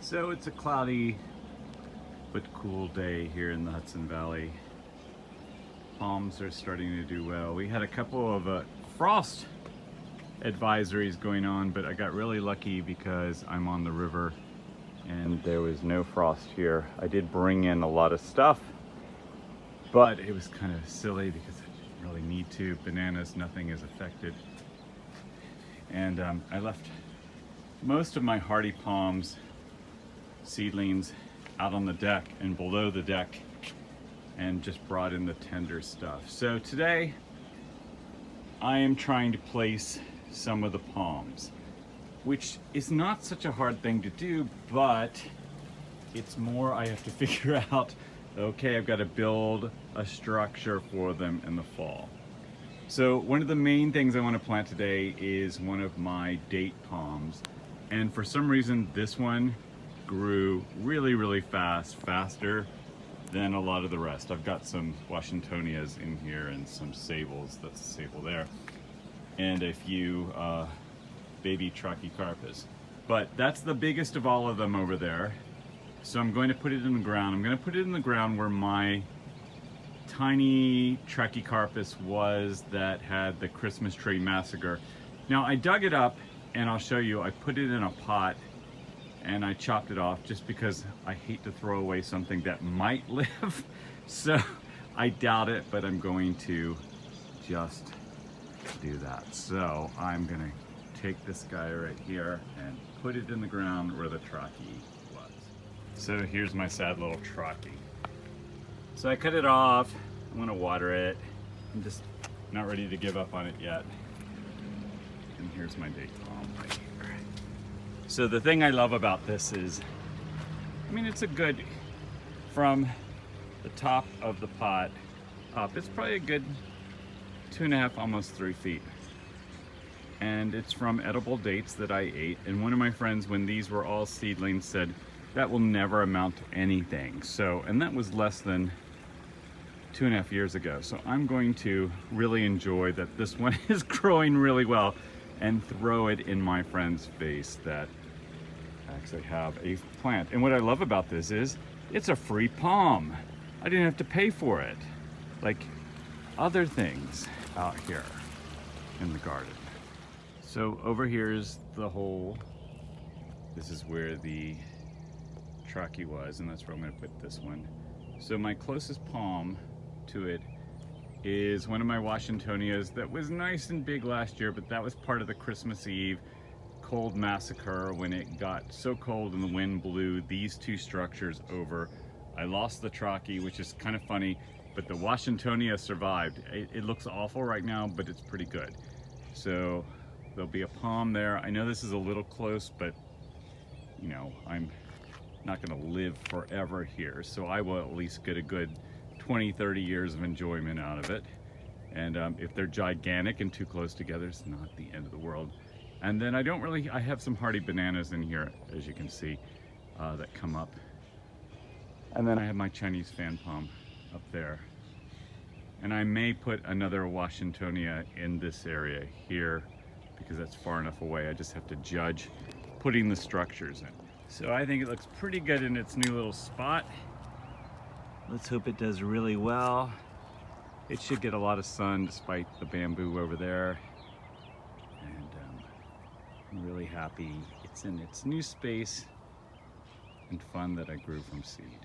So it's a cloudy but cool day here in the Hudson Valley. Palms are starting to do well. We had a couple of frost advisories going on, but I got really lucky because I'm on the river and there was no frost here. I did bring in a lot of stuff, but it was kind of silly because I didn't really need to. Bananas, nothing is affected. And I left most of my hardy palms seedlings out on the deck and below the deck and just brought in the tender stuff. So today I am trying to place some of the palms, which is not such a hard thing to do, but it's more I have to figure out, okay, I've got to build a structure for them in the fall. So one of the main things I want to plant today is one of my date palms. And for some reason, this one grew really fast, faster than a lot of the rest. I've got some Washingtonias in here and some sables, that's a sable there, and a few baby Trachycarpus. But that's the biggest of all of them over there. So I'm going to put it in the ground. I'm going to put it in the ground where my tiny Trachycarpus was that had the Christmas tree massacre. Now I dug it up and I'll show you, I put it in a pot and I chopped it off just because I hate to throw away something that might live. So I doubt it, but I'm going to just do that. So I'm gonna take this guy right here and put it in the ground where the Trachy was. So here's my sad little Trachy. So I cut it off, I'm gonna water it. I'm just not ready to give up on it yet. And here's my date palm right here. So the thing I love about this is, I mean, it's a good, from the top of the pot up, it's probably a good 2.5, almost 3 feet. And it's from edible dates that I ate. And one of my friends, when these were all seedlings, said, that will never amount to anything. So, and that was less than 2.5 years ago. So I'm going to really enjoy that this one is growing really well and throw it in my friend's face that I actually have a plant. And what I love about this is it's a free palm. I didn't have to pay for it like other things out here in the garden. So over here is the hole. This is where the Trachy was, and that's where I'm going to put this one. So my closest palm to it is one of my Washingtonias that was nice and big last year, but that was part of the Christmas Eve cold massacre when it got so cold and the wind blew these two structures over. I lost the Trachy, which is kind of funny, but the Washingtonia survived. It looks awful right now, but it's pretty good. So there'll be a palm there. I know this is a little close, but you know, I'm not gonna live forever here, so I will at least get a good 20-30 years of enjoyment out of it. And if they're gigantic and too close together, it's not the end of the world. And then I have some hardy bananas in here, as you can see, that come up. And then I have my Chinese fan palm up there. And I may put another Washingtonia in this area here because that's far enough away. I just have to judge putting the structures in. So I think it looks pretty good in its new little spot. Let's hope it does really well. It should get a lot of sun despite the bamboo over there. And I'm really happy it's in its new space and fun that I grew from seed.